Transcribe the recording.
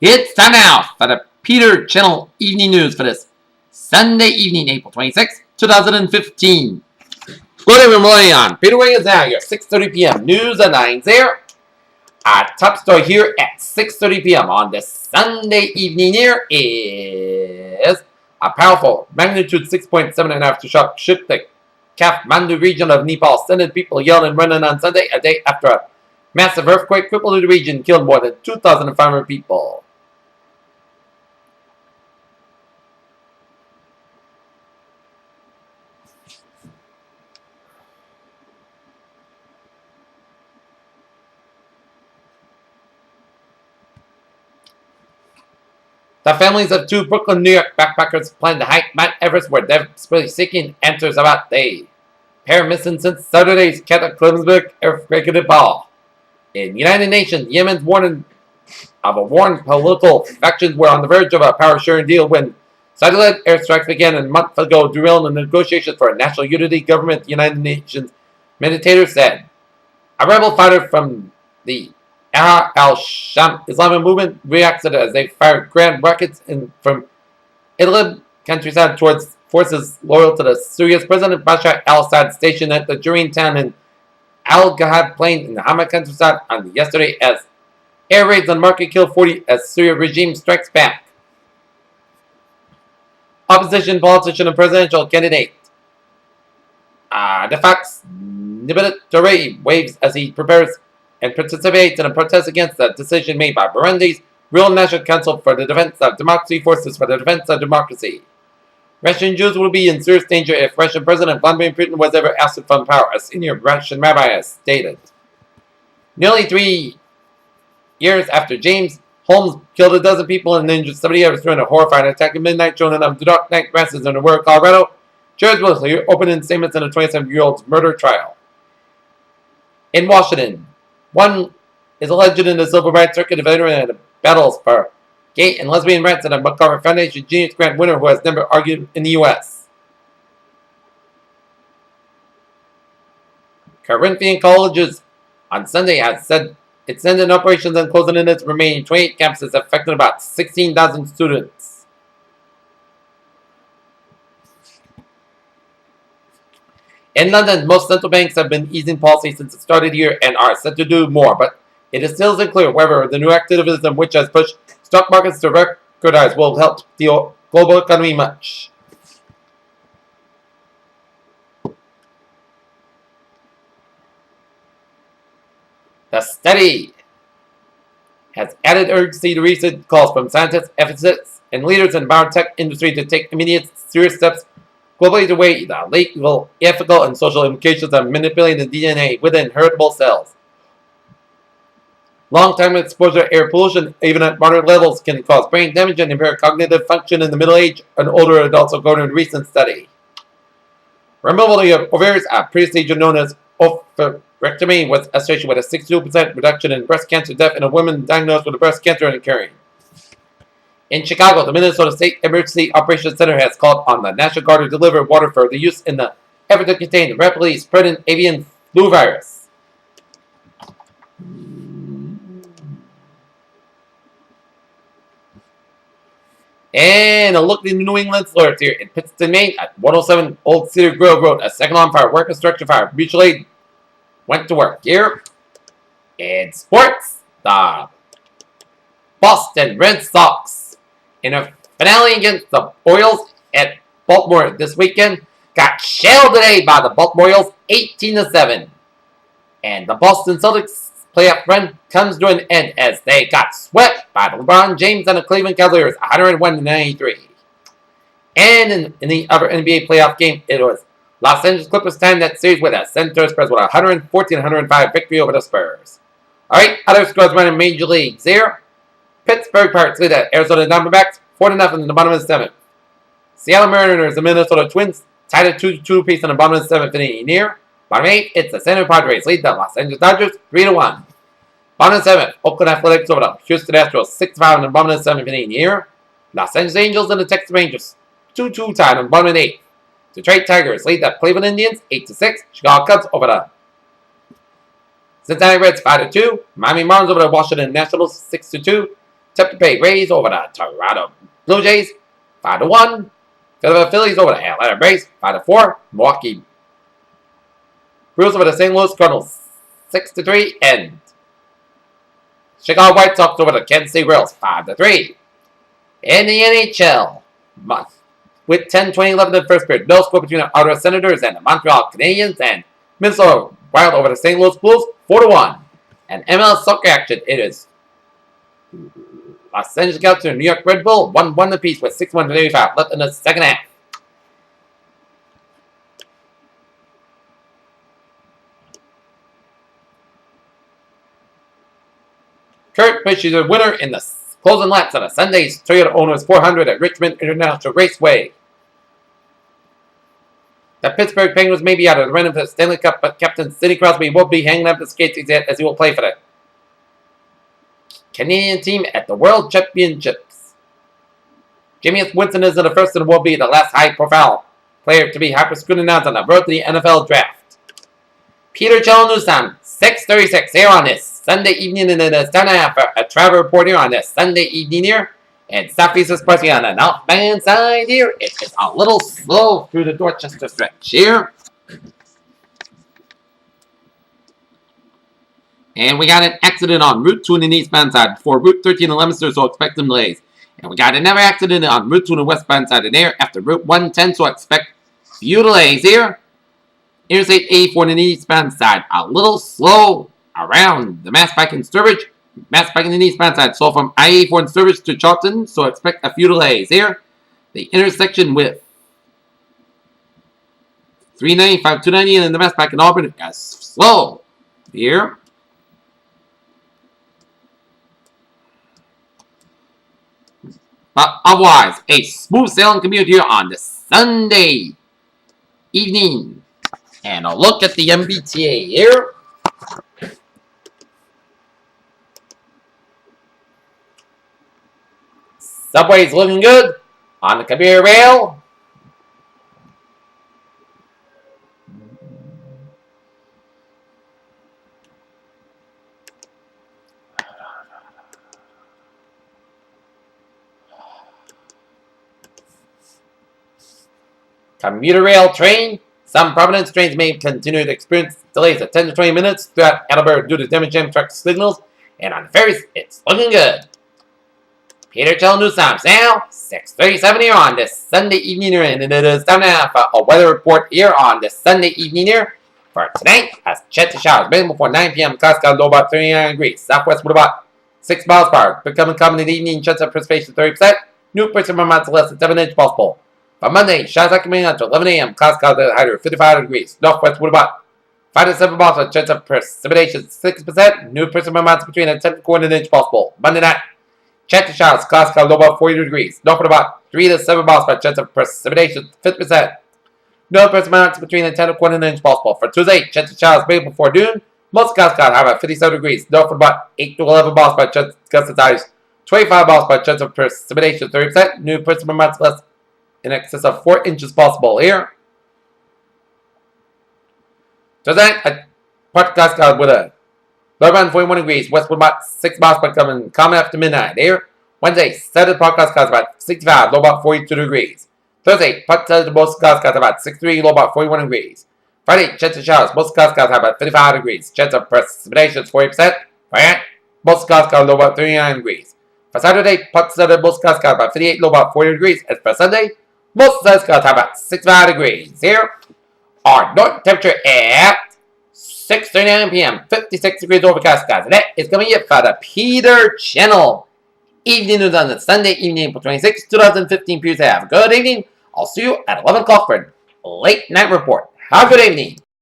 It's time now for the Peter Channel Evening News for this Sunday evening, April 26, 2015. Good morning on Peter Wiggins now, your 6:30 p.m. news at 9 there. Our top story here at 6:30 p.m. on this Sunday evening here is a powerful magnitude 6.7 aftershock shook the Kathmandu region of Nepal, sending people yelling and running on Sunday, a day after a massive earthquake crippled the region, killed more than 2,500 people. The families of two Brooklyn, New York backpackers plan to hike Mount Everest were desperately seeking answers about the pair missing since Saturday's cataclysmic earthquake in Nepal. In United Nations, Yemen's warning of a warned political factions were on the verge of a power-sharing deal when satellite airstrikes began a month ago, derailing the negotiations for a national unity government, the United Nations mediator said. A rebel fighter from the al-Sham Islamic movement reacted as they fired grand rockets from Idlib countryside towards forces loyal to the Syria's President Bashar al-Assad stationed at the Jureen town in Al-Gahad plain in the Hama countryside on yesterday as air raids on market killed 40 as Syria regime strikes back. Opposition politician and presidential candidate Defaks Nibitorei waves as he prepares and participates in a protest against the decision made by Burundi's Real National Council for the Defense of Democracy Forces for the Defense of Democracy. Russian Jews will be in serious danger if Russian President Vladimir Putin was ever ousted from power, a senior Russian rabbi has stated. Nearly 3 years after James Holmes killed a dozen people and injured 70 others during a horrifying attack at midnight showing of the Dark Knight Rises in Aurora, Colorado, jurors will hear opening statements in a 27-year-old's murder trial. In Washington, one is a legend in the civil rights circuit, a veteran of the battles for gay and lesbian rights and a MacArthur Foundation Genius Grant winner who has never argued in the U.S. Corinthian Colleges on Sunday has said it's ending operations and closing in its remaining 28 campuses, affecting about 16,000 students. In London, most central banks have been easing policy since it started here and are set to do more, but it is still unclear whether the new activism which has pushed stock markets to record highs will help the global economy much. The study has added urgency to recent calls from scientists, ethicists, and leaders in the biotech industry to take immediate, serious steps globally to weigh the legal, ethical, and social implications of manipulating the DNA within heritable cells. Long-term exposure to air pollution, even at moderate levels, can cause brain damage and impair cognitive function in the middle-aged and older adults, according to a recent study. Removal of ovaries, a procedure known as oophorectomy, was associated with a 62% reduction in breast cancer death in a woman diagnosed with breast cancer and occurring. In Chicago, the Minnesota State Emergency Operations Center has called on the National Guard to deliver water for the use in the effort to contain the rapidly spreading avian flu virus. And a look in the New England slurs here in Pittston, Maine at 107 Old Cedar Grove Road. A second alarm fire, work construction fire. Mutual aid went to work. Here in sports, the Boston Red Sox in a finale against the Orioles at Baltimore this weekend got shelled today by the Baltimore Orioles 18-7. And the Boston Celtics playoff run comes to an end as they got swept by LeBron James and the Cleveland Cavaliers 101-93. And in the other NBA playoff game, it was Los Angeles Clippers time that series with a San Antonio Spurs with a 114-105 victory over the Spurs. Alright, other scores running Major Leagues here. Pittsburgh Pirates lead at Arizona Diamondbacks 4-0 in the bottom of the seventh. Seattle Mariners and Minnesota Twins tied at 2-2 apiece in the bottom of the seventh inning. Near bottom eight, it's the San Diego Padres lead the Los Angeles Dodgers 3-1. Bottom of the seventh, Oakland Athletics over the Houston Astros 6-5 in the bottom of the seventh inning. Here, Los Angeles Angels and the Texas Rangers 2-2 tied in the bottom of the eighth. Detroit Tigers lead the Cleveland Indians 8-6. Chicago Cubs over the Cincinnati Reds 5-2. Miami Marlins over the Washington Nationals 6-2. Tampa Bay Rays over the Toronto Blue Jays, 5-1. Philadelphia Phillies over the Atlanta Braves, 5-4. Milwaukee Brewers over the St. Louis Cardinals, 6-3. And Chicago White Sox over the Kansas City Royals, 5-3. In the NHL, with 10-20-11 in the first period, no score between the Ottawa Senators and the Montreal Canadiens, and Minnesota Wild over the St. Louis Blues, 4-1. And MLS soccer action, it is Los Angeles Galaxy and New York Red Bull, 1-1 apiece with 6-1 left in the second half. Kurt Busch is the winner in the closing laps on a Sunday's Toyota Owners 400 at Richmond International Raceway. The Pittsburgh Penguins may be out of the running for the Stanley Cup, but Captain Sidney Crosby will be hanging up the skates as he will play for the Canadian team at the World Championships. Jameis Winston isn't the first and will be the last high-profile player to be hyper-scrutinized on the road to the NFL Draft. Peter Challenus 6:36 here on this Sunday evening, and it is time to have a travel report here on this Sunday evening here. And Southeast Expressway on the northbound side here. It is a little slow through the Dorchester stretch here. And we got an accident on Route 2 on the eastbound side before Route 13 in Leominster, so expect some delays. And we got another accident on Route 2 on the westbound side of there after Route 110, so expect few delays here. Interstate 84 on the eastbound side, a little slow around the Mass Pike and Sturbridge. Mass Pike on the eastbound side, so from I-84 and Sturbridge to Charlton, so expect a few delays here. The intersection with 395, 290, and the Mass Pike in Auburn is slow here. But otherwise, a smooth sailing commute here on the Sunday evening. And a look at the MBTA here. Subway's looking good on the Kabir Rail. Commuter rail train. Some Providence trains may continue to experience delays of 10 to 20 minutes throughout Attleboro due to damaged jam truck signals. And on the ferries, it's looking good. Peter Chell News Times now, 6:37 here on this Sunday evening here, and it is time now for a weather report here on this Sunday evening here. For tonight, as chance to showers, mainly before 9 p.m. Clouds got low about 39 degrees. Southwest with about 6 miles per hour. Becoming common in the evening, chance of precipitation 30%. New precipitation amounts less than 7 inches possible. For Monday, showers accumulating until 11 a.m. Clouds got a high of 55 degrees. Northwest with about 5 to 7 miles per chance of precipitation 6%. New precipitation amounts between a 10 to 1 inch possible. Monday night, chance to showers, clouds got low about 40 degrees. North with about 3 to 7 miles per chance of precipitation 50%. No precipitation amounts between a 10 to 1 inch possible. For Tuesday, chance of showers mainly before noon. Most clouds got high about 57 degrees. North with about 8 to 11 miles per chance of gusty highs 25 miles per chance of precipitation 30%. New precipitation amounts less in excess of 4 inches possible here. Tonight, part clouds got with a low around 41 degrees. West with about 6 miles per coming common after midnight here. Wednesday, Saturday part clouds got about 65, low about 42 degrees. Thursday, part Saturday most clouds got about 63, low about 41 degrees. Friday, chance of showers, most clouds got about 55 degrees. Chance of precipitation 40%. Friday, most clouds got low about 39 degrees. For Saturday, part Saturday most clouds got about 58, low about 40 degrees. And for Sunday, most clouds got about 65 degrees. Here, our north temperature at 6:39 p.m. 56 degrees overcast, guys. And that is going to be it for the Peter Channel evening news on the Sunday evening, April 26, 2015. Please have a good evening. I'll see you at 11 o'clock for a late night report. Have a good evening.